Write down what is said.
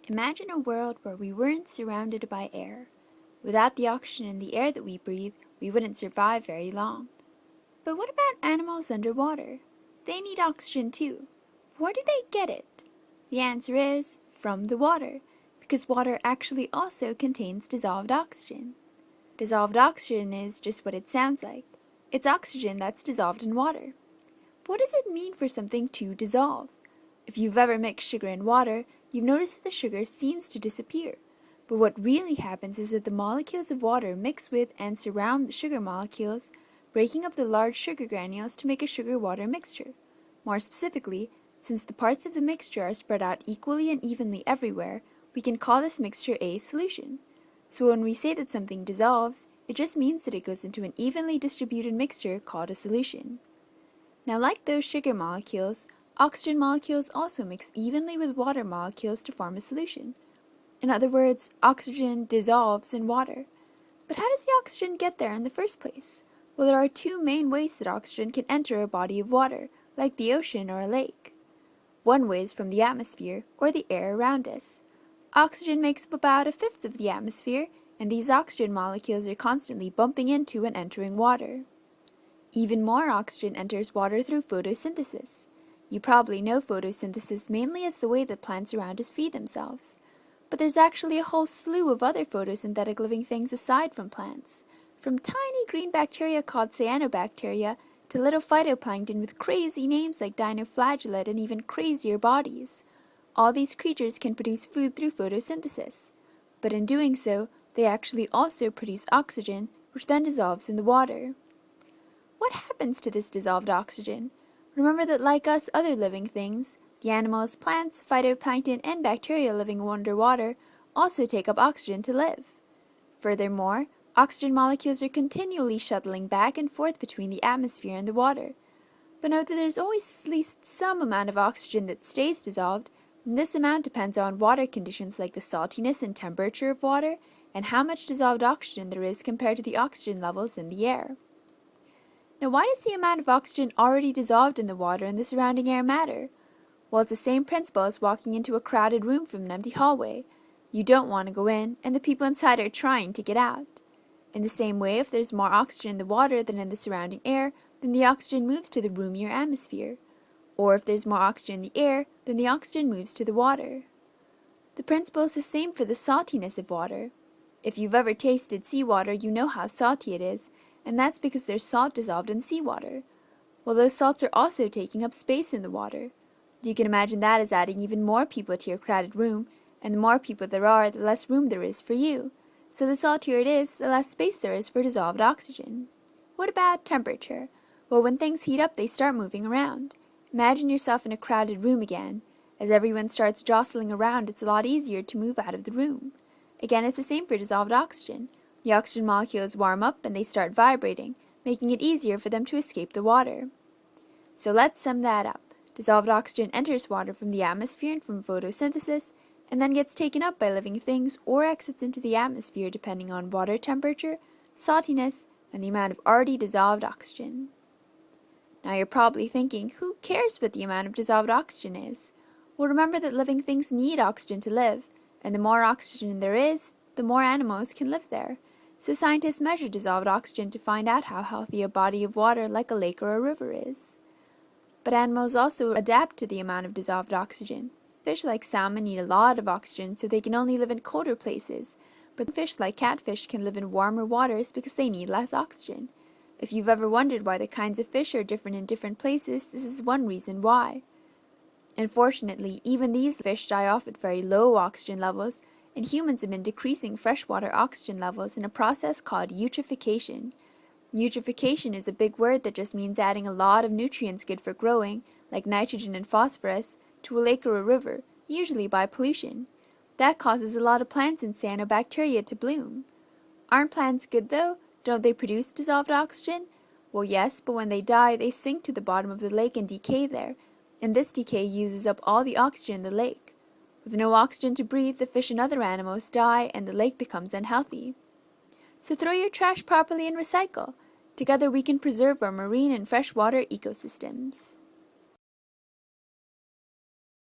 Imagine a world where we weren't surrounded by air. Without the oxygen in the air that we breathe, we wouldn't survive very long. But what about animals underwater? They need oxygen too. Where do they get it? The answer is from the water, because water actually also contains dissolved oxygen. Dissolved oxygen is just what it sounds like. It's oxygen that's dissolved in water. But what does it mean for something to dissolve? If you've ever mixed sugar in water, you've noticed that the sugar seems to disappear. But what really happens is that the molecules of water mix with and surround the sugar molecules, breaking up the large sugar granules to make a sugar-water mixture. More specifically, since the parts of the mixture are spread out equally and evenly everywhere, we can call this mixture a solution. So when we say that something dissolves, it just means that it goes into an evenly distributed mixture called a solution. Now, like those sugar molecules, oxygen molecules also mix evenly with water molecules to form a solution. In other words, oxygen dissolves in water. But how does the oxygen get there in the first place? Well, there are two main ways that oxygen can enter a body of water, like the ocean or a lake. One way is from the atmosphere, or the air around us. Oxygen makes up about a fifth of the atmosphere, and these oxygen molecules are constantly bumping into and entering water. Even more oxygen enters water through photosynthesis. You probably know photosynthesis mainly as the way that plants around us feed themselves. But there's actually a whole slew of other photosynthetic living things aside from plants. From tiny green bacteria called cyanobacteria to little phytoplankton with crazy names like dinoflagellate and even crazier bodies. All these creatures can produce food through photosynthesis. But in doing so, they actually also produce oxygen, which then dissolves in the water. What happens to this dissolved oxygen? Remember that like us other living things, the animals, plants, phytoplankton, and bacteria living underwater also take up oxygen to live. Furthermore, oxygen molecules are continually shuttling back and forth between the atmosphere and the water. But note that there's always at least some amount of oxygen that stays dissolved, and this amount depends on water conditions like the saltiness and temperature of water, and how much dissolved oxygen there is compared to the oxygen levels in the air. Now, why does the amount of oxygen already dissolved in the water and the surrounding air matter? Well, it's the same principle as walking into a crowded room from an empty hallway. You don't want to go in, and the people inside are trying to get out. In the same way, if there's more oxygen in the water than in the surrounding air, then the oxygen moves to the roomier atmosphere. Or if there's more oxygen in the air, then the oxygen moves to the water. The principle is the same for the saltiness of water. If you've ever tasted seawater, you know how salty it is, and that's because there's salt dissolved in seawater. Well, those salts are also taking up space in the water. You can imagine that as adding even more people to your crowded room, and the more people there are, the less room there is for you. So the saltier it is, the less space there is for dissolved oxygen. What about temperature? Well, when things heat up, they start moving around. Imagine yourself in a crowded room again. As everyone starts jostling around, it's a lot easier to move out of the room. Again, it's the same for dissolved oxygen. The oxygen molecules warm up and they start vibrating, making it easier for them to escape the water. So let's sum that up. Dissolved oxygen enters water from the atmosphere and from photosynthesis, and then gets taken up by living things or exits into the atmosphere depending on water temperature, saltiness, and the amount of already dissolved oxygen. Now you're probably thinking, who cares what the amount of dissolved oxygen is? Well, remember that living things need oxygen to live, and the more oxygen there is, the more animals can live there. So scientists measure dissolved oxygen to find out how healthy a body of water like a lake or a river is. But animals also adapt to the amount of dissolved oxygen. Fish like salmon need a lot of oxygen so they can only live in colder places, but fish like catfish can live in warmer waters because they need less oxygen. If you've ever wondered why the kinds of fish are different in different places, this is one reason why. Unfortunately, even these fish die off at very low oxygen levels, and humans have been decreasing freshwater oxygen levels in a process called eutrophication. Eutrophication is a big word that just means adding a lot of nutrients good for growing, like nitrogen and phosphorus, to a lake or a river, usually by pollution. That causes a lot of plants and cyanobacteria to bloom. Aren't plants good though? Don't they produce dissolved oxygen? Well, yes, but when they die, they sink to the bottom of the lake and decay there, and this decay uses up all the oxygen in the lake. With no oxygen to breathe, the fish and other animals die and the lake becomes unhealthy. So throw your trash properly and recycle. Together we can preserve our marine and freshwater ecosystems.